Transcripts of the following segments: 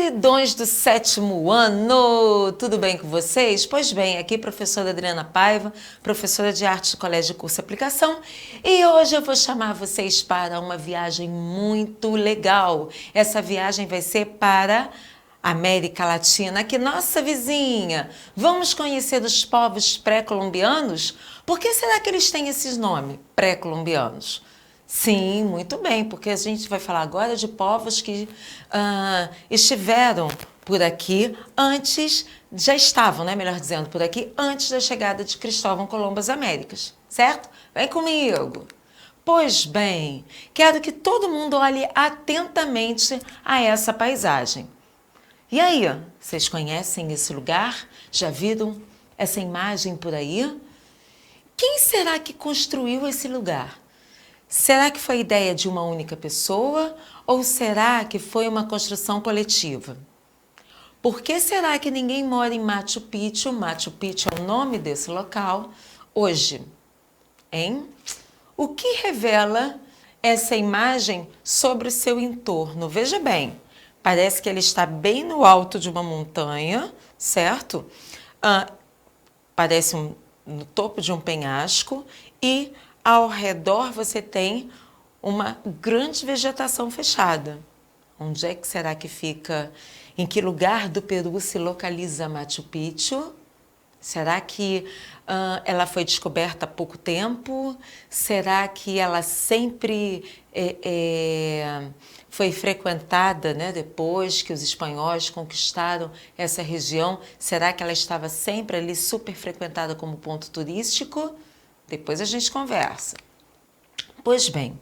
Queridões do sétimo ano, tudo bem com vocês? Pois bem, aqui professora Adriana Paiva, professora de arte do Colégio de Curso e Aplicação, e hoje eu vou chamar vocês para uma viagem muito legal. Essa viagem vai ser para a América Latina, aqui nossa vizinha. Vamos conhecer os povos pré-colombianos? Por que será que eles têm esses nomes, pré-colombianos? Sim, muito bem, porque a gente vai falar agora de povos que estiveram por aqui antes, já estavam, né, melhor dizendo, por aqui antes da chegada de Cristóvão Colombo às Américas, certo? Vem comigo. Pois bem, quero que todo mundo olhe atentamente a essa paisagem. E aí, vocês conhecem esse lugar? Já viram essa imagem por aí? Quem será que construiu esse lugar? Será que foi ideia de uma única pessoa ou será que foi uma construção coletiva? Por que será que ninguém mora em Machu Picchu? Machu Picchu é o nome desse local hoje, hein? O que revela essa imagem sobre o seu entorno? Veja bem, parece que ele está bem no alto de uma montanha, certo? Parece no topo de um penhasco e ao redor você tem uma grande vegetação fechada. Onde é que será que fica? Em que lugar do Peru se localiza Machu Picchu? Será que ela foi descoberta há pouco tempo? Será que ela sempre foi frequentada, né, depois que os espanhóis conquistaram essa região? Será que ela estava sempre ali super frequentada como ponto turístico? Depois a gente conversa. Pois bem,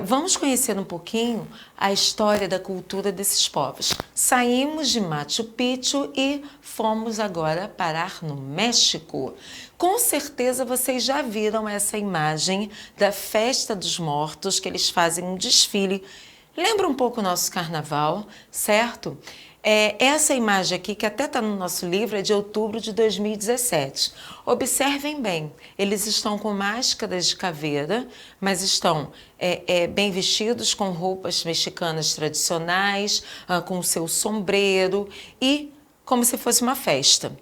vamos conhecer um pouquinho a história da cultura desses povos. Saímos de Machu Picchu e fomos agora parar no México. Com certeza vocês já viram essa imagem da Festa dos Mortos, que eles fazem um desfile. Lembra um pouco o nosso carnaval, certo? Essa imagem aqui, que até está no nosso livro, é de outubro de 2017. Observem bem, eles estão com máscaras de caveira, mas estão bem vestidos com roupas mexicanas tradicionais, com o seu sombreiro e como se fosse uma festa.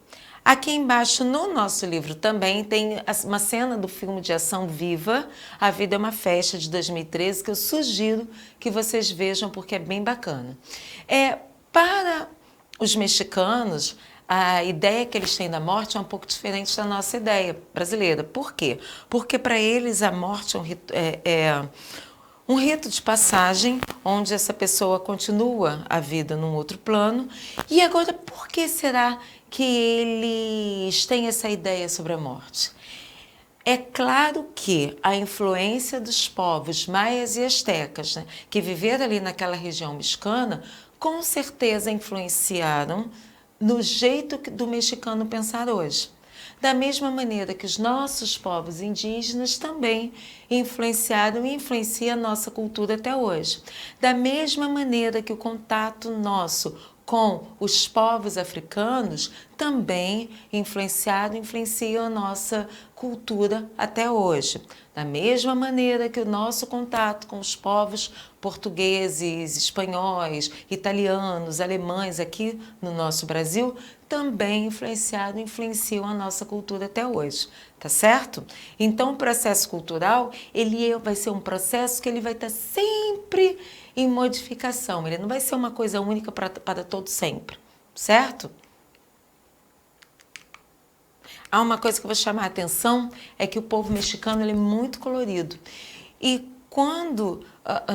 Aqui embaixo no nosso livro também tem uma cena do filme de ação Viva, A Vida é uma Festa, de 2013, que eu sugiro que vocês vejam porque é bem bacana. Para os mexicanos, a ideia que eles têm da morte é um pouco diferente da nossa ideia brasileira. Por quê? Porque para eles a morte é um rito de passagem, onde essa pessoa continua a vida num outro plano. E agora, por que será que eles têm essa ideia sobre a morte? É claro que a influência dos povos maias e astecas, né, que viveram ali naquela região mexicana, com certeza influenciaram no jeito do mexicano pensar hoje. Da mesma maneira que os nossos povos indígenas também influenciaram e influenciam a nossa cultura até hoje. Da mesma maneira que o contato nosso com os povos africanos também influenciam a nossa cultura até hoje. Da mesma maneira que o nosso contato com os povos portugueses, espanhóis, italianos, alemães aqui no nosso Brasil também influenciam a nossa cultura até hoje, tá certo? Então o processo cultural, ele vai ser um processo que ele vai estar sempre em modificação, ele não vai ser uma coisa única para todo sempre, certo? Há uma coisa que eu vou chamar a atenção, é que o povo mexicano ele é muito colorido. E quando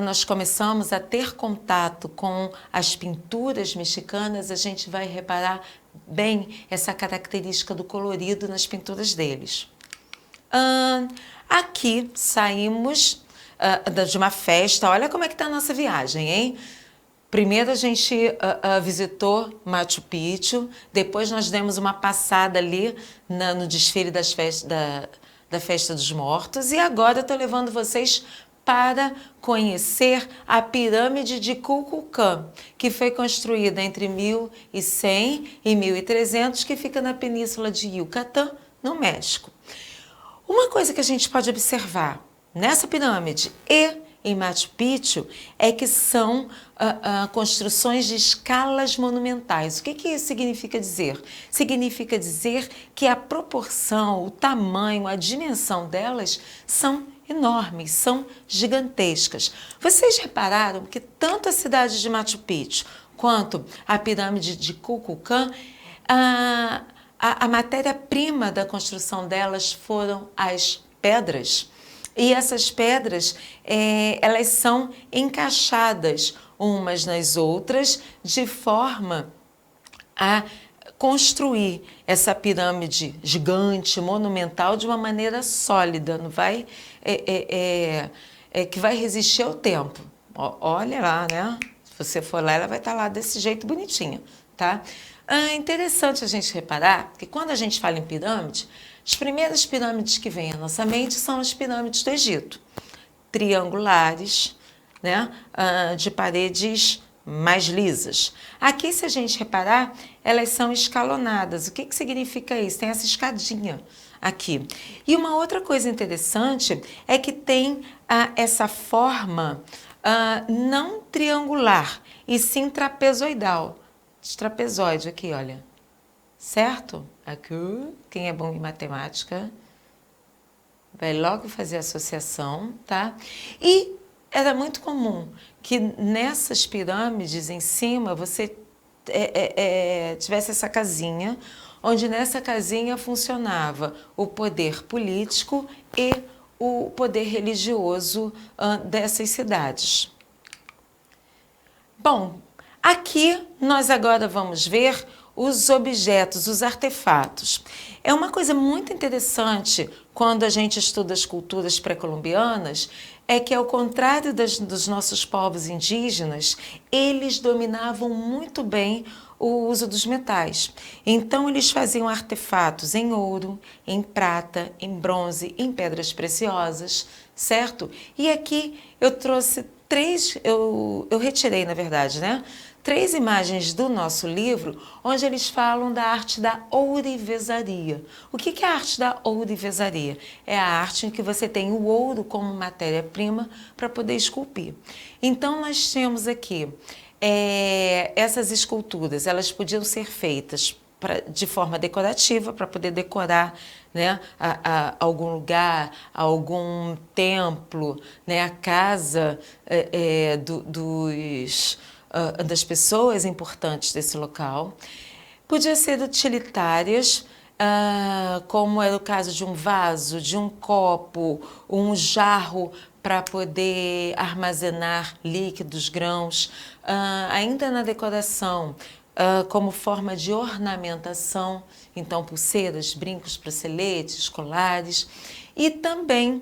nós começamos a ter contato com as pinturas mexicanas, a gente vai reparar bem essa característica do colorido nas pinturas deles. Aqui saímos de uma festa, olha como é que está a nossa viagem, hein? Primeiro a gente visitou Machu Picchu, depois nós demos uma passada ali no desfile da Festa dos Mortos e agora eu estou levando vocês para conhecer a pirâmide de Kukulcán, que foi construída entre 1100 e 1300, que fica na península de Yucatán, no México. Uma coisa que a gente pode observar nessa pirâmide e em Machu Picchu é que são construções de escalas monumentais. O que isso significa dizer? Significa dizer que a proporção, o tamanho, a dimensão delas são enormes, são gigantescas. Vocês repararam que tanto a cidade de Machu Picchu quanto a pirâmide de Kukulcán, a matéria-prima da construção delas foram as pedras. E essas pedras, elas são encaixadas umas nas outras de forma a construir essa pirâmide gigante, monumental, de uma maneira sólida, não vai, que vai resistir ao tempo. Olha lá, né? Se você for lá, ela vai estar lá desse jeito bonitinha, tá? É interessante a gente reparar que quando a gente fala em pirâmide, as primeiras pirâmides que vêm à nossa mente são as pirâmides do Egito, triangulares, né? De paredes mais lisas. Aqui, se a gente reparar, elas são escalonadas. O que significa isso? Tem essa escadinha aqui. E uma outra coisa interessante é que tem essa forma não triangular, e sim trapezoidal. Trapezoide aqui, olha. Certo? Aqui, quem é bom em matemática vai logo fazer associação, tá? E era muito comum que nessas pirâmides em cima você tivesse essa casinha, onde nessa casinha funcionava o poder político e o poder religioso dessas cidades. Bom, aqui nós agora vamos ver os objetos, os artefatos. É uma coisa muito interessante quando a gente estuda as culturas pré-colombianas, é que ao contrário dos nossos povos indígenas, eles dominavam muito bem o uso dos metais. Então eles faziam artefatos em ouro, em prata, em bronze, em pedras preciosas, certo? E aqui eu trouxe eu retirei, na verdade, né? 3 imagens do nosso livro, onde eles falam da arte da ourivesaria. O que é a arte da ourivesaria? É a arte em que você tem o ouro como matéria-prima para poder esculpir. Então, nós temos aqui essas esculturas, elas podiam ser feitas de forma decorativa, para poder decorar, né, algum lugar, algum templo, né, a casa das pessoas importantes desse local. Podia ser utilitárias, como era o caso de um vaso, de um copo, um jarro para poder armazenar líquidos, grãos, ainda na decoração, como forma de ornamentação, então pulseiras, brincos, braceletes, colares, e também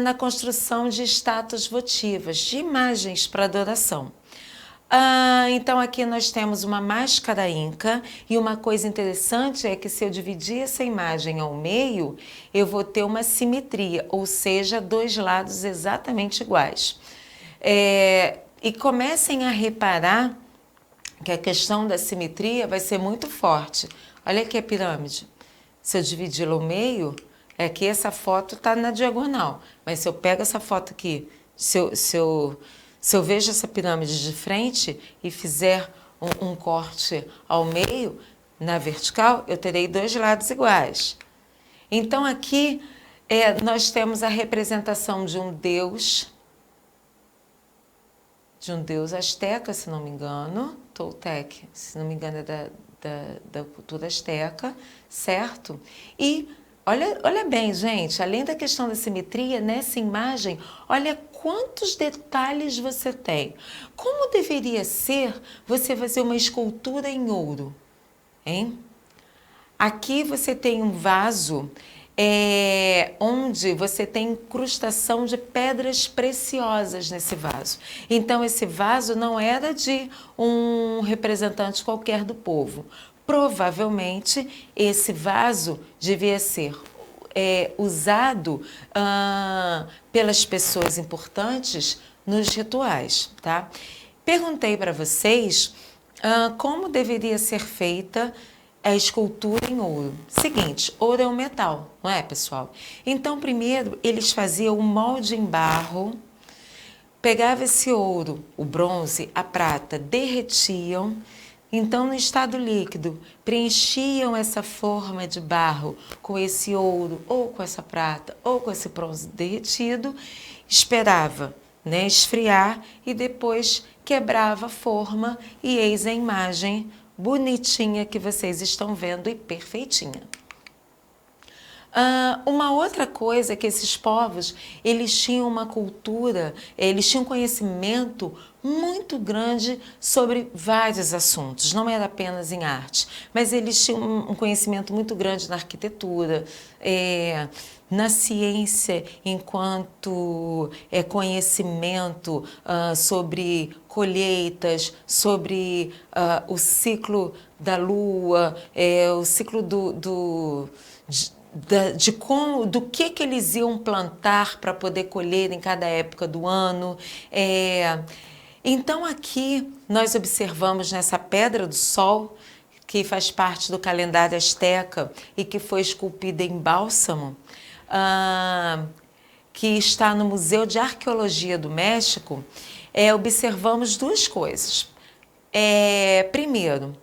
na construção de estátuas votivas, de imagens para adoração. Então aqui nós temos uma máscara inca, e uma coisa interessante é que se eu dividir essa imagem ao meio, eu vou ter uma simetria, ou seja, 2 lados exatamente iguais. E comecem a reparar que a questão da simetria vai ser muito forte. Olha aqui a pirâmide. Se eu dividi-la ao meio, é que essa foto está na diagonal. Mas se eu pego essa foto aqui, se eu vejo essa pirâmide de frente e fizer um corte ao meio, na vertical, eu terei 2 lados iguais. Então aqui nós temos a representação de um deus asteca, se não me engano, Toltec, se não me engano é da cultura asteca, certo? E olha bem, gente, além da questão da simetria, nessa imagem, olha quantos detalhes você tem. Como deveria ser você fazer uma escultura em ouro, hein? Aqui você tem um vaso onde você tem incrustação de pedras preciosas nesse vaso. Então, esse vaso não era de um representante qualquer do povo. Provavelmente, esse vaso devia ser usado pelas pessoas importantes nos rituais, tá? Perguntei para vocês como deveria ser feita a escultura em ouro. Seguinte, ouro é um metal, não é, pessoal? Então, primeiro, eles faziam o molde em barro, pegava esse ouro, o bronze, a prata, derretiam, então no estado líquido preenchiam essa forma de barro com esse ouro, ou com essa prata, ou com esse bronze derretido, esperava, né, esfriar e depois quebrava a forma e eis a imagem bonitinha que vocês estão vendo e perfeitinha. Uma outra coisa é que esses povos, eles tinham uma cultura, eles tinham conhecimento muito grande sobre vários assuntos, não era apenas em arte, mas eles tinham um conhecimento muito grande na arquitetura, na ciência, enquanto conhecimento sobre colheitas, sobre o ciclo da lua, o ciclo do que eles iam plantar para poder colher em cada época do ano. Então aqui nós observamos nessa Pedra do Sol, que faz parte do calendário asteca e que foi esculpida em bálsamo, que está no Museu de Arqueologia do México, observamos duas coisas. Primeiro,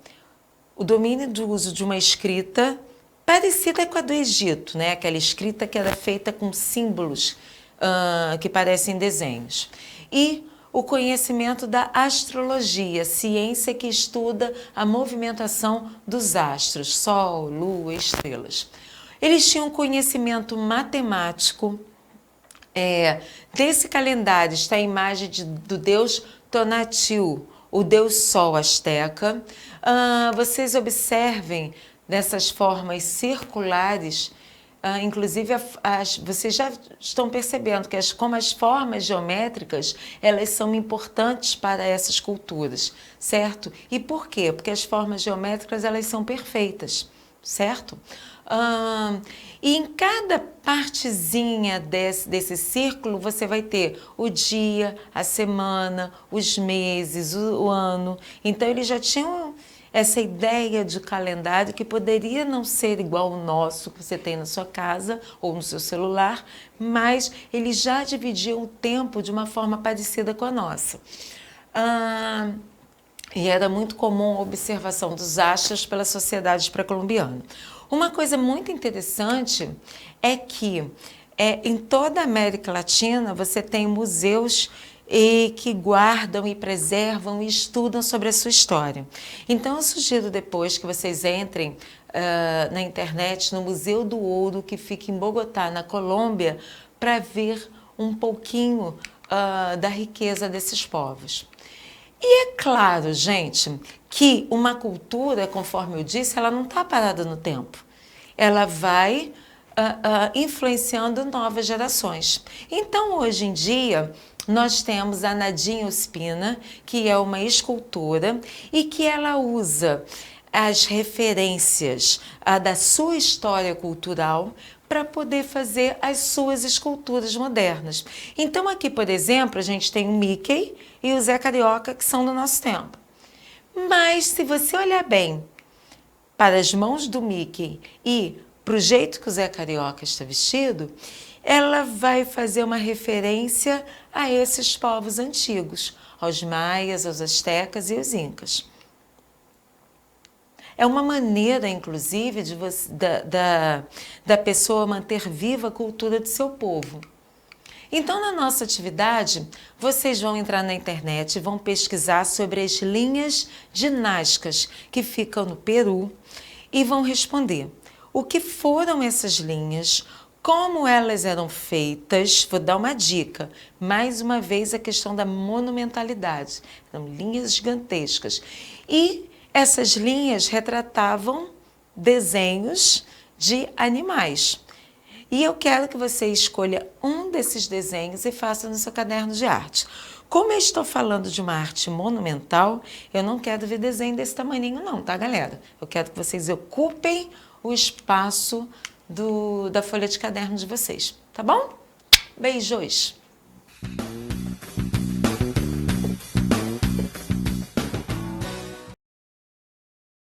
o domínio do uso de uma escrita parecida com a do Egito, né? Aquela escrita que era feita com símbolos que parecem desenhos. E o conhecimento da astrologia, ciência que estuda a movimentação dos astros, Sol, Lua, estrelas. Eles tinham conhecimento matemático. Desse calendário está a imagem do deus Tonatiuh, o deus Sol asteca. Vocês observem nessas formas circulares, inclusive vocês já estão percebendo que como as formas geométricas, elas são importantes para essas culturas, certo? E por quê? Porque as formas geométricas, elas são perfeitas, certo? E em cada partezinha desse círculo, você vai ter o dia, a semana, os meses, o ano. Então, eles já tinham essa ideia de calendário que poderia não ser igual ao nosso que você tem na sua casa ou no seu celular, mas eles já dividiam o tempo de uma forma parecida com a nossa. E era muito comum a observação dos astros pela sociedade pré-colombiana. Uma coisa muito interessante é que em toda a América Latina você tem museus que guardam e preservam e estudam sobre a sua história. Então, eu sugiro depois que vocês entrem na internet, no Museu do Ouro, que fica em Bogotá, na Colômbia, para ver um pouquinho da riqueza desses povos. E é claro, gente, que uma cultura, conforme eu disse, ela não está parada no tempo. Ela vai influenciando novas gerações. Então, hoje em dia, nós temos a Nadine Ospina, que é uma escultora e que ela usa as referências da sua história cultural para poder fazer as suas esculturas modernas. Então aqui, por exemplo, a gente tem o Mickey e o Zé Carioca, que são do nosso tempo. Mas se você olhar bem para as mãos do Mickey e para o jeito que o Zé Carioca está vestido, ela vai fazer uma referência a esses povos antigos, aos maias, aos astecas e aos incas. É uma maneira, inclusive, da pessoa manter viva a cultura do seu povo. Então, na nossa atividade, vocês vão entrar na internet e vão pesquisar sobre as linhas de Nazcas que ficam no Peru e vão responder o que foram essas linhas, como elas eram feitas. Vou dar uma dica, mais uma vez a questão da monumentalidade, eram linhas gigantescas. E essas linhas retratavam desenhos de animais. E eu quero que você escolha um desses desenhos e faça no seu caderno de arte. Como eu estou falando de uma arte monumental, eu não quero ver desenho desse tamanhinho não, tá, galera? Eu quero que vocês ocupem o espaço da folha de caderno de vocês, tá bom? Beijos!